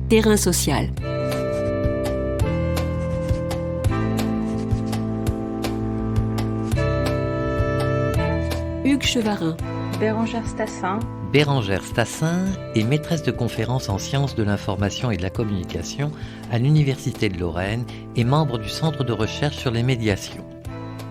Terrain social. Hugues Chevarin. Bérengère Stassin. Bérengère Stassin est maîtresse de conférences en sciences de l'information et de la communication à l'Université de Lorraine et membre du Centre de recherche sur les médiations.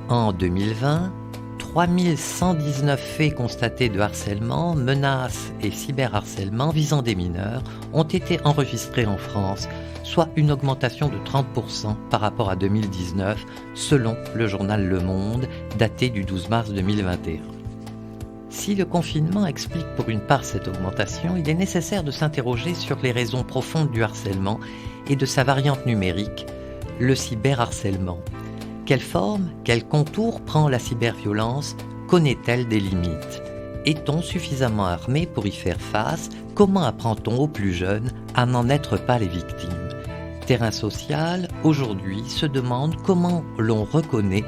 En 2020, 3119 faits constatés de harcèlement, menaces et cyberharcèlement visant des mineurs ont été enregistrés en France, soit une augmentation de 30% par rapport à 2019, selon le journal Le Monde, daté du 12 mars 2021. Si le confinement explique pour une part cette augmentation, il est nécessaire de s'interroger sur les raisons profondes du harcèlement et de sa variante numérique, le cyberharcèlement. Quelle forme, quel contour prend la cyberviolence? Connaît-elle des limites? Est-on suffisamment armé pour y faire face? Comment apprend-on aux plus jeunes à n'en être pas les victimes? Terrain social, aujourd'hui, se demande comment l'on reconnaît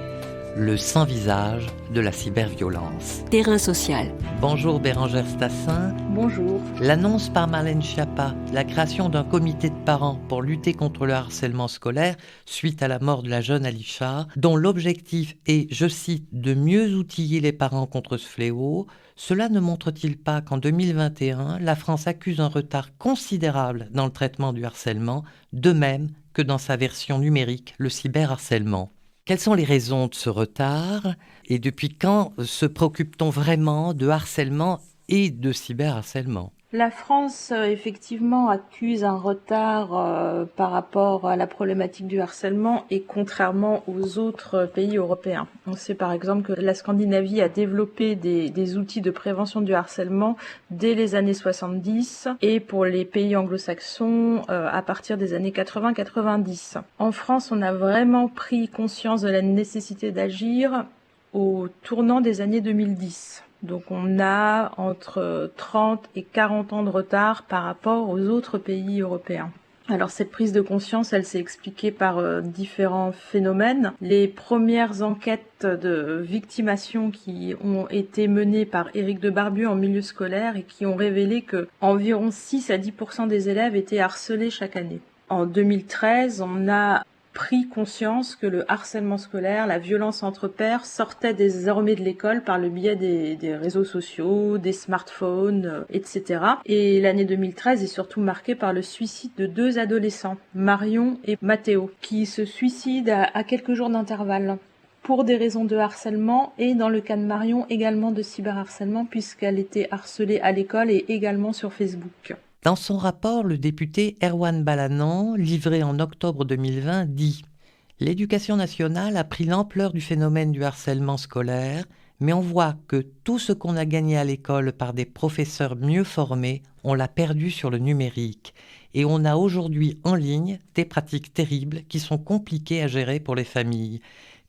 le sans-visage de la cyberviolence. Terrain social. Bonjour Bérengère Stassin. Bonjour. L'annonce par Marlène Schiappa, la création d'un comité de parents pour lutter contre le harcèlement scolaire suite à la mort de la jeune Alisha, dont l'objectif est, je cite, de mieux outiller les parents contre ce fléau, cela ne montre-t-il pas qu'en 2021, la France accuse un retard considérable dans le traitement du harcèlement, de même que dans sa version numérique, le cyberharcèlement? Quelles sont les raisons de ce retard et depuis quand se préoccupe-t-on vraiment de harcèlement et de cyberharcèlement? La France, effectivement, accuse un retard par rapport à la problématique du harcèlement et contrairement aux autres pays européens. On sait par exemple que la Scandinavie a développé des outils de prévention du harcèlement dès les années 70 et pour les pays anglo-saxons à partir des années 80-90. En France, on a vraiment pris conscience de la nécessité d'agir au tournant des années 2010. Donc on a entre 30 et 40 ans de retard par rapport aux autres pays européens. Alors cette prise de conscience, elle s'est expliquée par différents phénomènes. Les premières enquêtes de victimation qui ont été menées par Éric Debarbieu en milieu scolaire et qui ont révélé que environ 6 à 10% des élèves étaient harcelés chaque année. En 2013, on a pris conscience que le harcèlement scolaire, la violence entre pairs sortait désormais de l'école par le biais des réseaux sociaux, des smartphones, etc. Et l'année 2013 est surtout marquée par le suicide de 2 adolescents, Marion et Mathéo, qui se suicident à quelques jours d'intervalle pour des raisons de harcèlement et dans le cas de Marion également de cyberharcèlement puisqu'elle était harcelée à l'école et également sur Facebook. Dans son rapport, le député Erwan Balanant, livré en octobre 2020, dit « L'éducation nationale a pris l'ampleur du phénomène du harcèlement scolaire, mais on voit que tout ce qu'on a gagné à l'école par des professeurs mieux formés, on l'a perdu sur le numérique. Et on a aujourd'hui en ligne des pratiques terribles qui sont compliquées à gérer pour les familles.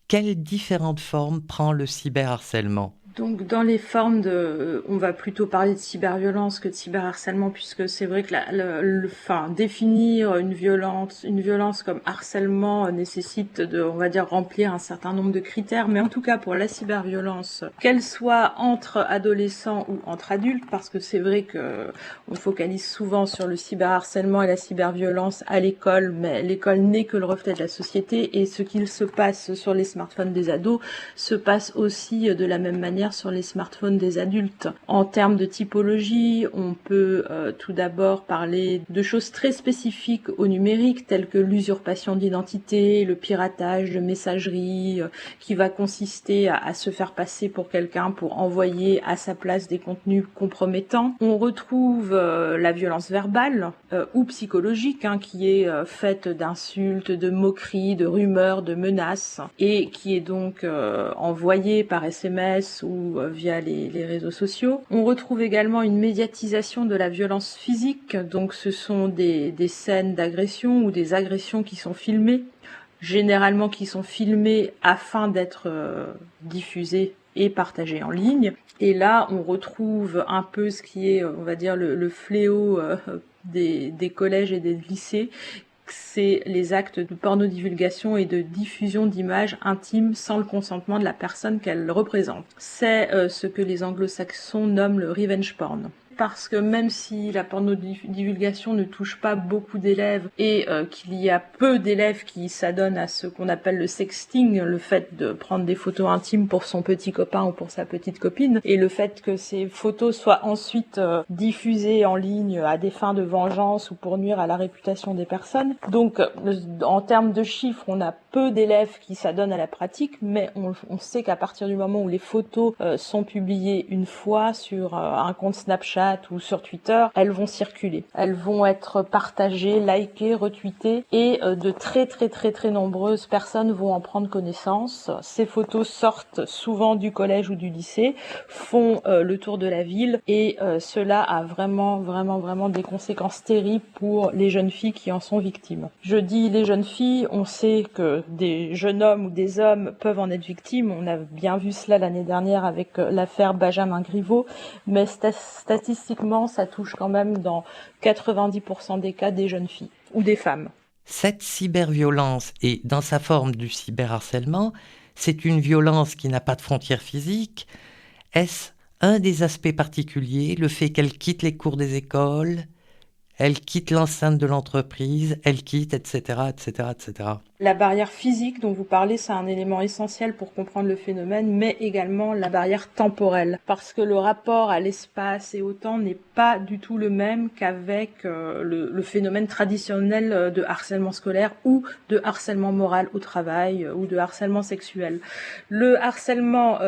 Quelles différentes formes prend le cyberharcèlement ? » Donc dans les formes on va plutôt parler de cyberviolence que de cyberharcèlement puisque c'est vrai que définir une violence comme harcèlement nécessite on va dire remplir un certain nombre de critères, mais en tout cas pour la cyberviolence, qu'elle soit entre adolescents ou entre adultes, parce que c'est vrai que on focalise souvent sur le cyberharcèlement et la cyberviolence à l'école, mais l'école n'est que le reflet de la société et ce qu'il se passe sur les smartphones des ados se passe aussi de la même manière sur les smartphones des adultes. En termes de typologie, on peut tout d'abord parler de choses très spécifiques au numérique, telles que l'usurpation d'identité, le piratage de messagerie, qui va consister à se faire passer pour quelqu'un pour envoyer à sa place des contenus compromettants. On retrouve la violence verbale ou psychologique, qui est faite d'insultes, de moqueries, de rumeurs, de menaces, et qui est donc envoyée par SMS ou via les réseaux sociaux. On retrouve également une médiatisation de la violence physique, donc ce sont des scènes d'agression ou des agressions qui sont filmées, généralement qui sont filmées afin d'être diffusées et partagées en ligne. Et là, on retrouve un peu ce qui est, on va dire, le fléau des collèges et des lycées, c'est les actes de pornodivulgation et de diffusion d'images intimes sans le consentement de la personne qu'elles représentent. C'est ce que les anglo-saxons nomment le revenge porn. parce que même si la pornodivulgation ne touche pas beaucoup d'élèves et qu'il y a peu d'élèves qui s'adonnent à ce qu'on appelle le sexting, le fait de prendre des photos intimes pour son petit copain ou pour sa petite copine, et le fait que ces photos soient ensuite diffusées en ligne à des fins de vengeance ou pour nuire à la réputation des personnes. Donc en termes de chiffres, on a peu d'élèves qui s'adonnent à la pratique, mais on sait qu'à partir du moment où les photos sont publiées une fois sur un compte Snapchat ou sur Twitter, elles vont circuler. Elles vont être partagées, likées, retweetées, et de très très très très nombreuses personnes vont en prendre connaissance. Ces photos sortent souvent du collège ou du lycée, font le tour de la ville, et cela a vraiment des conséquences terribles pour les jeunes filles qui en sont victimes. Je dis les jeunes filles, on sait que des jeunes hommes ou des hommes peuvent en être victimes. On a bien vu cela l'année dernière avec l'affaire Benjamin Griveaux, mais statistiquement, ça touche quand même dans 90% des cas des jeunes filles ou des femmes. Cette cyberviolence et dans sa forme du cyberharcèlement, c'est une violence qui n'a pas de frontières physiques. Est-ce un des aspects particuliers, le fait qu'elle quitte les cours des écoles, elle quitte l'enceinte de l'entreprise, elle quitte, etc., etc., etc. La barrière physique dont vous parlez, c'est un élément essentiel pour comprendre le phénomène, mais également la barrière temporelle, parce que le rapport à l'espace et au temps n'est pas du tout le même qu'avec le phénomène traditionnel de harcèlement scolaire ou de harcèlement moral au travail ou de harcèlement sexuel. Le harcèlement,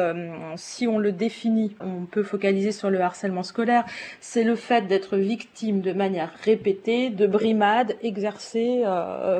si on le définit, on peut focaliser sur le harcèlement scolaire, c'est le fait d'être victime de manière répétée de brimades exercées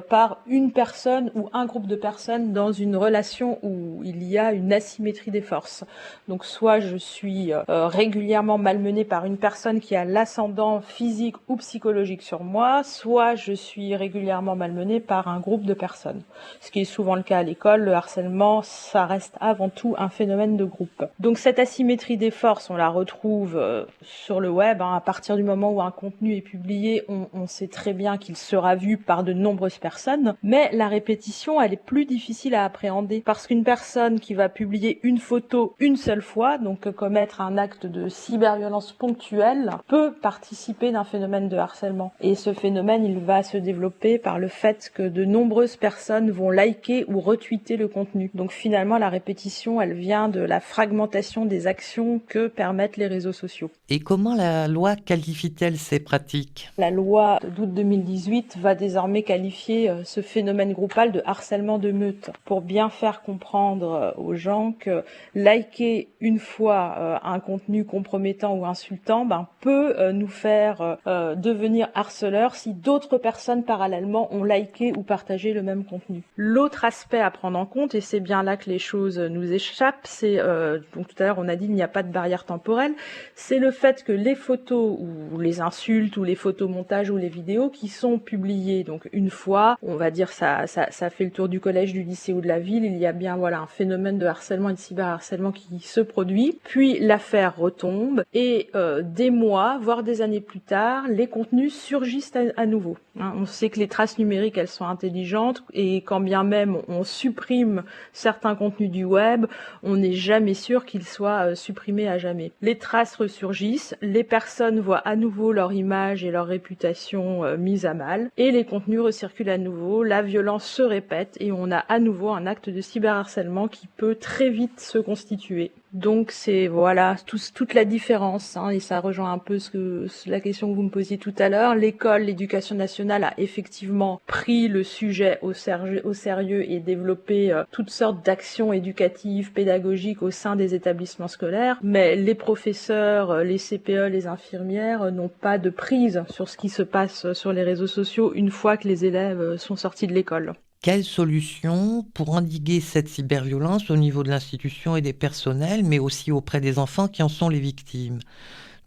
par une personne ou un groupe de personnes dans une relation où il y a une asymétrie des forces. Donc soit je suis régulièrement malmenée par une personne qui a l'ascendant physique ou psychologique sur moi, soit je suis régulièrement malmenée par un groupe de personnes. Ce qui est souvent le cas à l'école, le harcèlement, ça reste avant tout un phénomène de groupe. Donc cette asymétrie des forces, on la retrouve sur le web, à partir du moment où un contenu est publié, on sait très bien qu'il sera vu par de nombreuses personnes, mais la répétition, elle est plus difficile à appréhender parce qu'une personne qui va publier une photo une seule fois, donc commettre un acte de cyberviolence ponctuelle, peut participer d'un phénomène de harcèlement. Et ce phénomène, il va se développer par le fait que de nombreuses personnes vont liker ou retweeter le contenu. Donc finalement, la répétition, elle vient de la fragmentation des actions que permettent les réseaux sociaux. Et comment la loi qualifie-t-elle ces pratiques ? La loi d'août 2018 va désormais qualifier ce phénomène groupal de harcèlement de meute pour bien faire comprendre aux gens que liker une fois un contenu compromettant ou insultant peut nous faire devenir harceleurs si d'autres personnes parallèlement ont liké ou partagé le même contenu. L'autre aspect à prendre en compte, et c'est bien là que les choses nous échappent, c'est, donc tout à l'heure on a dit il n'y a pas de barrière temporelle, c'est le fait que les photos ou les insultes ou les photomontages ou les vidéos qui sont publiées donc une fois, on va dire ça fait le tour du collège, du lycée ou de la ville, il y a bien un phénomène de harcèlement et de cyberharcèlement qui se produit, puis l'affaire retombe et des mois, voire des années plus tard, les contenus surgissent à nouveau. On sait que les traces numériques, elles sont intelligentes et quand bien même on supprime certains contenus du web, on n'est jamais sûr qu'ils soient supprimés à jamais. Les traces ressurgissent, les personnes voient à nouveau leur image et leur réputation mises à mal et les contenus recirculent à nouveau, la violence se répète et on a à nouveau un acte de cyberharcèlement qui peut très vite se constituer. Donc c'est toute la différence et ça rejoint un peu la question que vous me posiez tout à l'heure. L'école, l'éducation nationale a effectivement pris le sujet au sérieux et développé toutes sortes d'actions éducatives, pédagogiques au sein des établissements scolaires, mais les professeurs, les CPE, les infirmières n'ont pas de prise sur ce qui se passe sur les réseaux sociaux une fois que les élèves sont sortis de l'école. Quelles solutions pour endiguer cette cyberviolence au niveau de l'institution et des personnels, mais aussi auprès des enfants qui en sont les victimes ?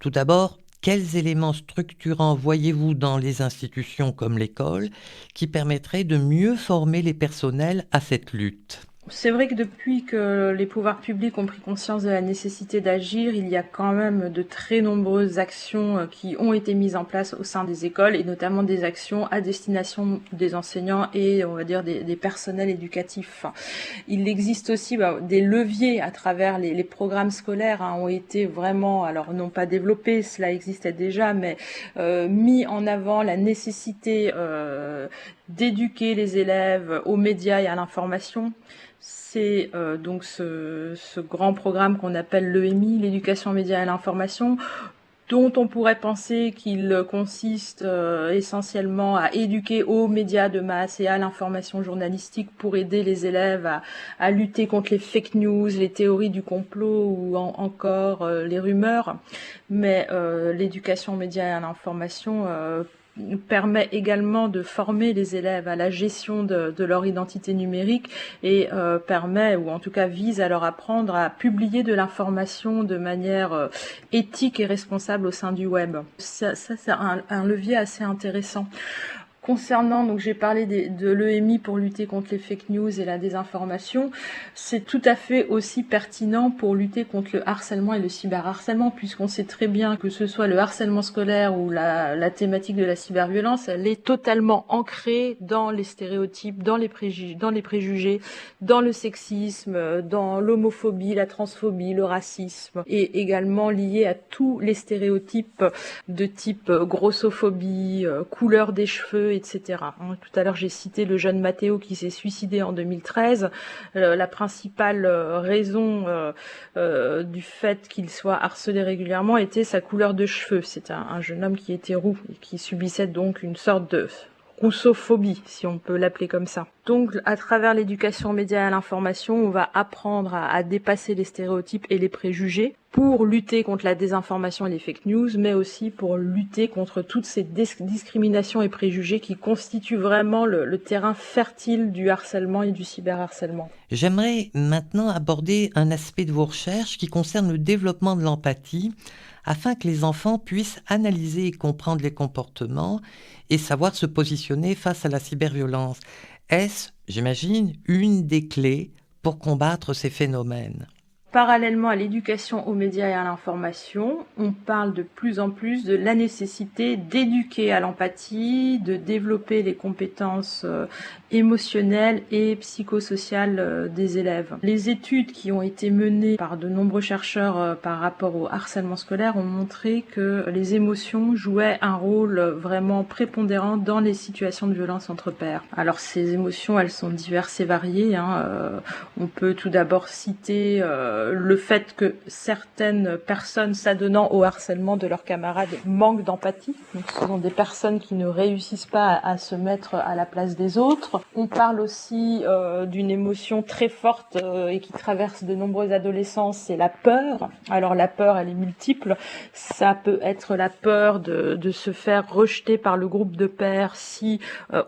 Tout d'abord, quels éléments structurants voyez-vous dans les institutions comme l'école qui permettraient de mieux former les personnels à cette lutte ? C'est vrai que depuis que les pouvoirs publics ont pris conscience de la nécessité d'agir, il y a quand même de très nombreuses actions qui ont été mises en place au sein des écoles, et notamment des actions à destination des enseignants et, on va dire, des personnels éducatifs. Il existe aussi des leviers à travers les programmes scolaires, ont été vraiment, alors non pas développés, cela existait déjà, mais mis en avant la nécessité d'éduquer les élèves aux médias et à l'information. C'est donc ce grand programme qu'on appelle l'EMI, l'éducation aux médias et à l'information, dont on pourrait penser qu'il consiste essentiellement à éduquer aux médias de masse et à l'information journalistique pour aider les élèves à lutter contre les fake news, les théories du complot ou encore les rumeurs. Mais l'éducation aux médias et à l'information permet également de former les élèves à la gestion de leur identité numérique et permet, ou en tout cas vise à leur apprendre à publier de l'information de manière éthique et responsable au sein du web. Ça c'est un levier assez intéressant. Concernant, donc j'ai parlé de l'EMI pour lutter contre les fake news et la désinformation, c'est tout à fait aussi pertinent pour lutter contre le harcèlement et le cyberharcèlement, puisqu'on sait très bien que ce soit le harcèlement scolaire ou la thématique de la cyberviolence, elle est totalement ancrée dans les stéréotypes, dans les préjugés, dans le sexisme, dans l'homophobie, la transphobie, le racisme, et également liée à tous les stéréotypes de type grossophobie, couleur des cheveux, etc. Tout à l'heure, j'ai cité le jeune Matteo qui s'est suicidé en 2013. La principale raison du fait qu'il soit harcelé régulièrement était sa couleur de cheveux. C'est un jeune homme qui était roux et qui subissait donc une sorte de roussophobie, si on peut l'appeler comme ça. Donc, à travers l'éducation aux médias et à l'information, on va apprendre à dépasser les stéréotypes et les préjugés pour lutter contre la désinformation et les fake news, mais aussi pour lutter contre toutes ces discriminations et préjugés qui constituent vraiment le terrain fertile du harcèlement et du cyberharcèlement. J'aimerais maintenant aborder un aspect de vos recherches qui concerne le développement de l'empathie, afin que les enfants puissent analyser et comprendre les comportements et savoir se positionner face à la cyberviolence. Est-ce, j'imagine, une des clés pour combattre ces phénomènes ? Parallèlement à l'éducation aux médias et à l'information, on parle de plus en plus de la nécessité d'éduquer à l'empathie, de développer les compétences émotionnelles et psychosociales des élèves. Les études qui ont été menées par de nombreux chercheurs par rapport au harcèlement scolaire ont montré que les émotions jouaient un rôle vraiment prépondérant dans les situations de violence entre pairs. Alors ces émotions, elles sont diverses et variées. On peut tout d'abord citer le fait que certaines personnes s'adonnant au harcèlement de leurs camarades manquent d'empathie. Donc, ce sont des personnes qui ne réussissent pas à se mettre à la place des autres. On parle aussi d'une émotion très forte et qui traverse de nombreux adolescents, c'est la peur. Alors la peur, elle est multiple. Ça peut être la peur de se faire rejeter par le groupe de pairs si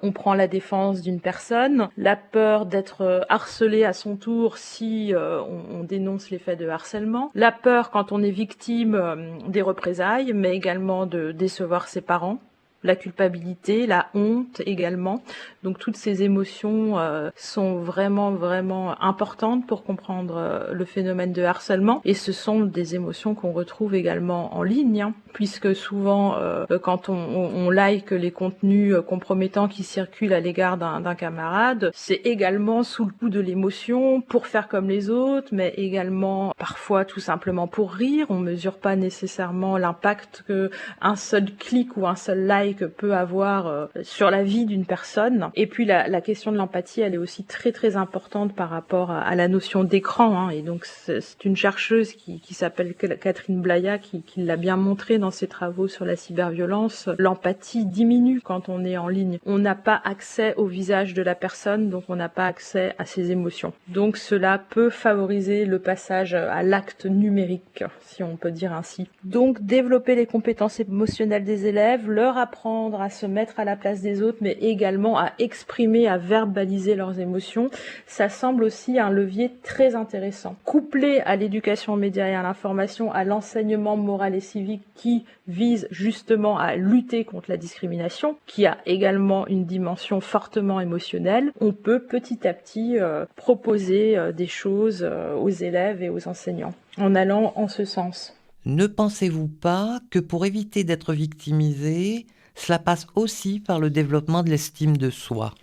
on prend la défense d'une personne. La peur d'être harcelé à son tour si on dénonce les faits de harcèlement, la peur quand on est victime des représailles, mais également de décevoir ses parents, la culpabilité, la honte également. Donc toutes ces émotions sont vraiment importantes pour comprendre le phénomène de harcèlement, et ce sont des émotions qu'on retrouve également en ligne, puisque souvent quand on like les contenus compromettants qui circulent à l'égard d'un camarade, c'est également sous le coup de l'émotion, pour faire comme les autres, mais également parfois tout simplement pour rire. On mesure pas nécessairement l'impact que un seul clic ou un seul like peut avoir sur la vie d'une personne. Et puis la question de l'empathie, elle est aussi très importante par rapport à la notion d'écran. Et donc c'est une chercheuse qui s'appelle Catherine Blaya qui l'a bien montré dans ses travaux sur la cyberviolence. L'empathie diminue quand on est en ligne. On n'a pas accès au visage de la personne, donc on n'a pas accès à ses émotions. Donc cela peut favoriser le passage à l'acte numérique, si on peut dire ainsi. Donc développer les compétences émotionnelles des élèves, leur apprendre apprendre à se mettre à la place des autres, mais également à exprimer, à verbaliser leurs émotions. Ça semble aussi un levier très intéressant. Couplé à l'éducation aux médias et à l'information, à l'enseignement moral et civique qui vise justement à lutter contre la discrimination, qui a également une dimension fortement émotionnelle, on peut petit à petit proposer des choses aux élèves et aux enseignants en allant en ce sens. Ne pensez-vous pas que pour éviter d'être victimisé, cela passe aussi par le développement de l'estime de soi ?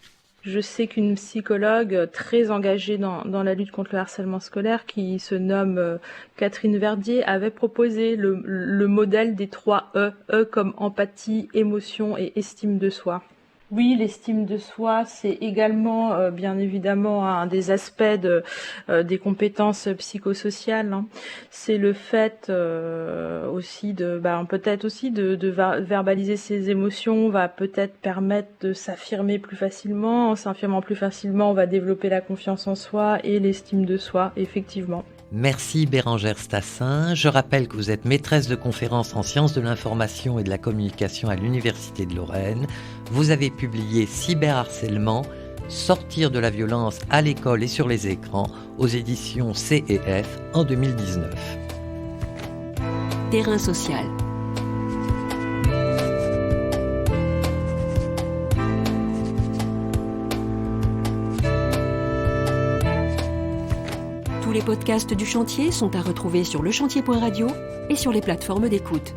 Je sais qu'une psychologue très engagée dans la lutte contre le harcèlement scolaire, qui se nomme Catherine Verdier, avait proposé le modèle des 3 E. E comme empathie, émotion et estime de soi. Oui, l'estime de soi, c'est également bien évidemment un des aspects des compétences psychosociales. C'est le fait aussi peut-être aussi de verbaliser ses émotions, va peut-être permettre de s'affirmer plus facilement. En s'affirmant plus facilement, on va développer la confiance en soi et l'estime de soi, effectivement. Merci Bérangère Stassin. Je rappelle que vous êtes maîtresse de conférences en sciences de l'information et de la communication à l'Université de Lorraine. Vous avez publié Cyberharcèlement, sortir de la violence à l'école et sur les écrans aux éditions C&F en 2019. Terrain social. Tous les podcasts du chantier sont à retrouver sur lechantier.radio et sur les plateformes d'écoute.